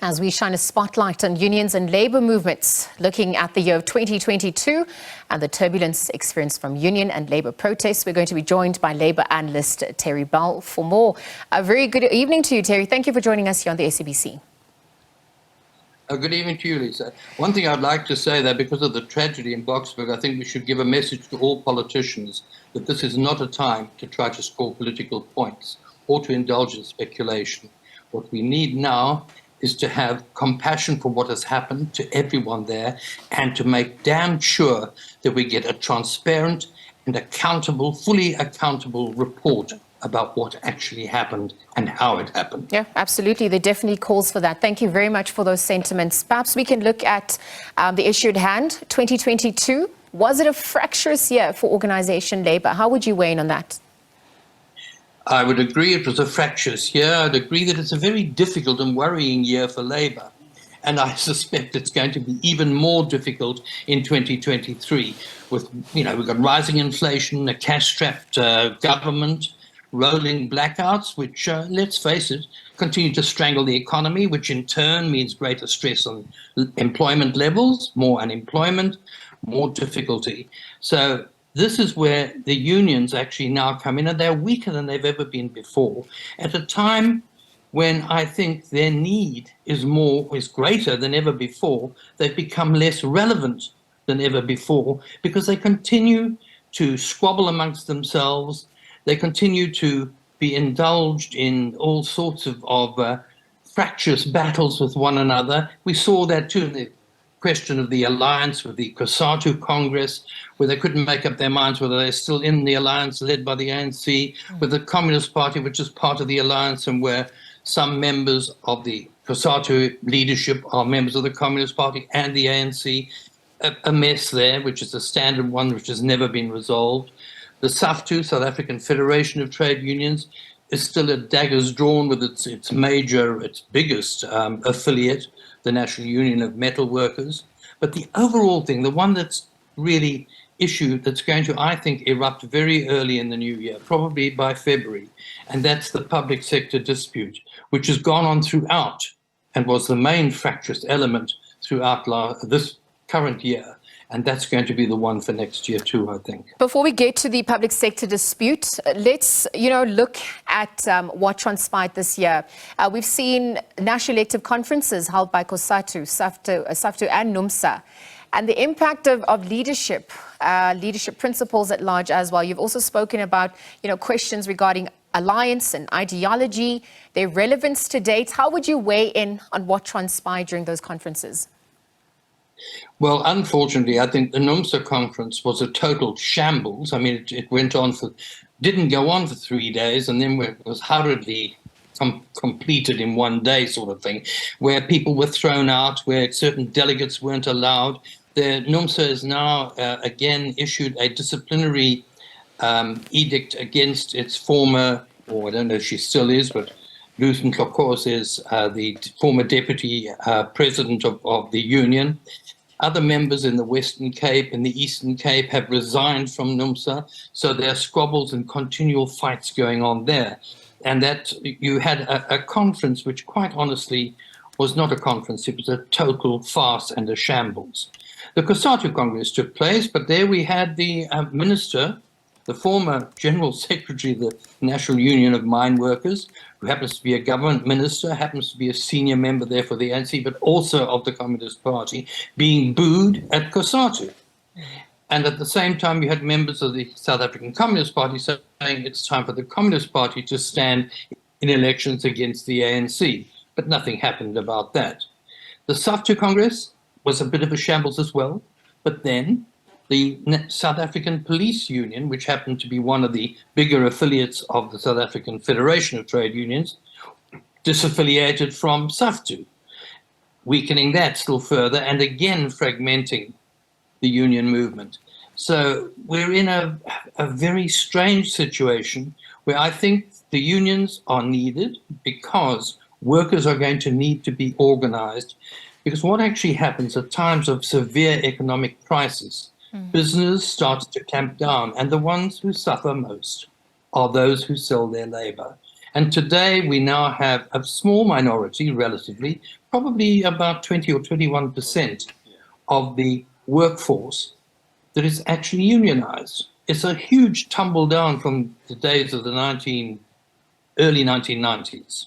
As we shine a spotlight on unions and labour movements, looking at the year of 2022 and the turbulence experienced from union and labour protests, we're going to be joined by Labour Analyst Terry Bell for more. A very good evening to you, Terry. Thank you for joining us here on the SABC. Good evening to you, Lisa. One thing I'd like to say that because of the tragedy in Boksburg, I think we should give a message to all politicians that this is not a time to try to score political points or to indulge in speculation. What we need now is to have compassion for what has happened to everyone there and to make damn sure that we get a transparent and accountable, fully accountable report about what actually happened and how it happened. Yeah, absolutely. There definitely calls for that. Thank you very much for those sentiments. Perhaps we can look at the issue at hand, 2022. Was it a fractious year for organisation labour? How would you weigh in on that? I would agree it was a fractious year. I'd agree that it's a very difficult and worrying year for Labour. And I suspect it's going to be even more difficult in 2023 with, we've got rising inflation, a cash-strapped government, rolling blackouts, which, let's face it, continue to strangle the economy, which in turn means greater stress on employment levels, more unemployment, more difficulty. So this is where the unions actually now come in, and they're weaker than they've ever been before, at a time when I think their need is greater than ever before. They've become less relevant than ever before because they continue to squabble amongst themselves. They continue to be indulged in all sorts of fractious battles with one another. We saw that too in the question of the alliance with the COSATU Congress, where they couldn't make up their minds whether they're still in the alliance led by the ANC, with the Communist Party, which is part of the alliance, and where some members of the COSATU leadership are members of the Communist Party and the ANC. A mess there, which is a standard one which has never been resolved. The SAFTU, South African Federation of Trade Unions, is still at daggers drawn with its biggest affiliate, the National Union of Metal Workers. But the overall thing, the one that's really that's going to, I think, erupt very early in the new year, probably by February, and that's the public sector dispute, which has gone on throughout and was the main fractious element throughout this current year. And that's going to be the one for next year too, I think. Before we get to the public sector dispute, let's, look at what transpired this year. We've seen national elective conferences held by COSATU, SAFTU and NUMSA, and the impact of leadership principles at large as well. You've also spoken about, questions regarding alliance and ideology, their relevance to date. How would you weigh in on what transpired during those conferences? Well, unfortunately, I think the NUMSA conference was a total shambles. I mean, it didn't go on for 3 days, and then it was hurriedly completed in one day sort of thing, where people were thrown out, where certain delegates weren't allowed. The NUMSA has now again issued a disciplinary edict against its former, or I don't know if she still is, but Ruth Nhlokos is the former deputy president of the union. Other members in the Western Cape and the Eastern Cape have resigned from NUMSA, so there are squabbles and continual fights going on there. And that you had a conference which, quite honestly, was not a conference. It was a total farce and a shambles. The COSATU Congress took place, but there we had the minister, the former General Secretary of the National Union of Mine Workers, who happens to be a government minister, happens to be a senior member there for the ANC, but also of the Communist Party, being booed at COSATU. And at the same time, you had members of the South African Communist Party saying it's time for the Communist Party to stand in elections against the ANC. But nothing happened about that. The SAFTU Congress was a bit of a shambles as well, but then the South African Police Union, which happened to be one of the bigger affiliates of the South African Federation of Trade Unions, disaffiliated from SAFTU, weakening that still further and again fragmenting the union movement. So we're in a very strange situation where I think the unions are needed because workers are going to need to be organized, because what actually happens at times of severe economic crisis, business starts to clamp down, and the ones who suffer most are those who sell their labor. And today we now have a small minority, relatively, probably about 20 or 21% of the workforce that is actually unionized. It's a huge tumble down from the days of the early 1990s,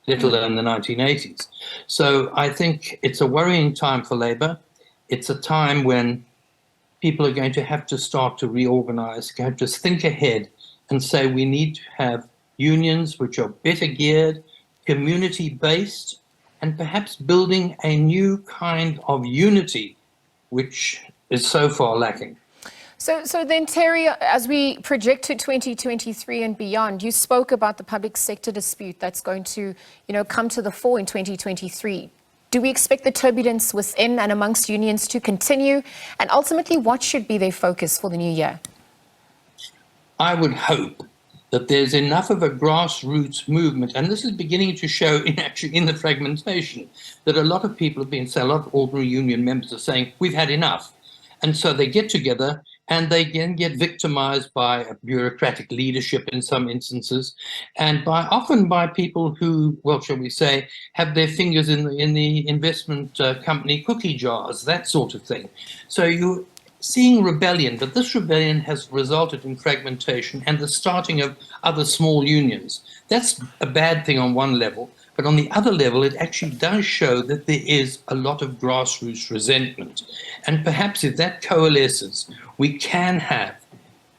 let alone the 1980s. So I think it's a worrying time for Labour. It's a time when people are going to have to start to reorganize, have to think ahead and say we need to have unions which are better geared, community-based, and perhaps building a new kind of unity which is so far lacking. So then, Terry, as we project to 2023 and beyond, you spoke about the public sector dispute that's going to, come to the fore in 2023. Do we expect the turbulence within and amongst unions to continue? And ultimately, what should be their focus for the new year? I would hope that there's enough of a grassroots movement, and this is beginning to show in the fragmentation, that a lot of people have been saying, a lot of ordinary union members are saying, we've had enough. And so they get together and they can get victimized by a bureaucratic leadership in some instances, and often by people who, well, shall we say, have their fingers in the investment company cookie jars, that sort of thing. So you're seeing rebellion, but this rebellion has resulted in fragmentation and the starting of other small unions. That's a bad thing on one level, but on the other level, it actually does show that there is a lot of grassroots resentment. And perhaps if that coalesces, we can have,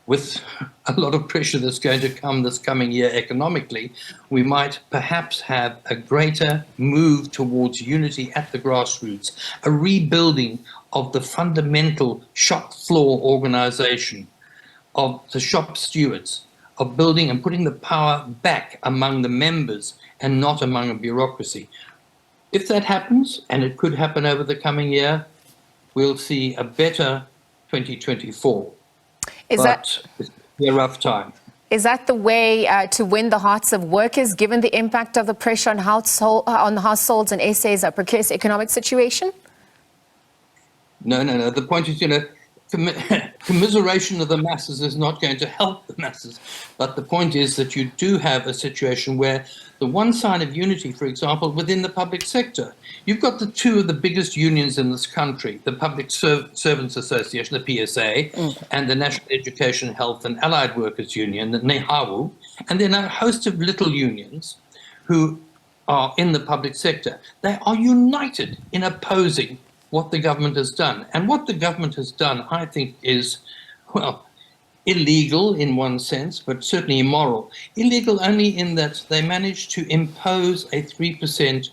with a lot of pressure that's going to come this coming year economically, we might perhaps have a greater move towards unity at the grassroots, a rebuilding of the fundamental shop floor organization, of the shop stewards, of building and putting the power back among the members and not among a bureaucracy. If that happens, and it could happen over the coming year, we'll see a better 2024. It's a rough time. Is that the way to win the hearts of workers, given the impact of the pressure on households and SA's precarious economic situation? No. The point is, commiseration of the masses is not going to help the masses. But the point is that you do have a situation where the one sign of unity, for example, within the public sector, you've got the two of the biggest unions in this country, the Public Servants Association, the PSA, and the National Education, Health and Allied Workers Union, the NEHAWU, and then a host of little unions who are in the public sector. They are united in opposing what the government has done. And what the government has done, I think, is, well, illegal in one sense, but certainly immoral. Illegal only in that they managed to impose a 3%,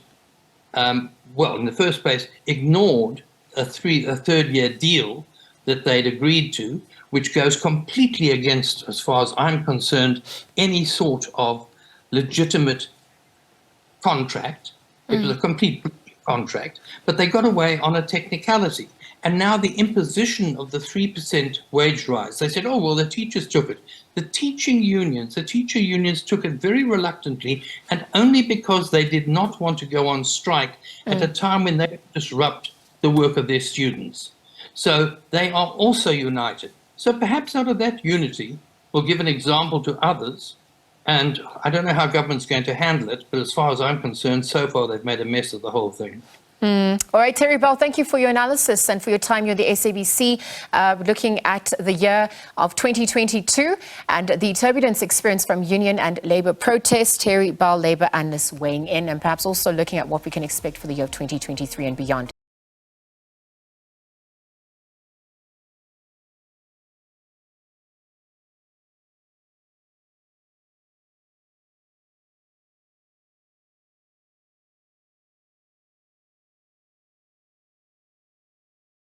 well, in the first place, ignored a third-year deal that they'd agreed to, which goes completely against, as far as I'm concerned, any sort of legitimate contract. It was a complete contract, but they got away on a technicality. And now the imposition of the 3% wage rise, they said, oh, well, the teachers took it. The teacher unions took it very reluctantly, and only because they did not want to go on strike at a time when they disrupt the work of their students. So they are also united. So perhaps out of that unity, we'll give an example to others. And I don't know how government's going to handle it, but as far as I'm concerned, so far they've made a mess of the whole thing. All right, Terry Bell, thank you for your analysis and for your time here at the SABC, looking at the year of 2022 and the turbulence experienced from union and Labour protests. Terry Bell, Labour Analyst, weighing in, and perhaps also looking at what we can expect for the year of 2023 and beyond.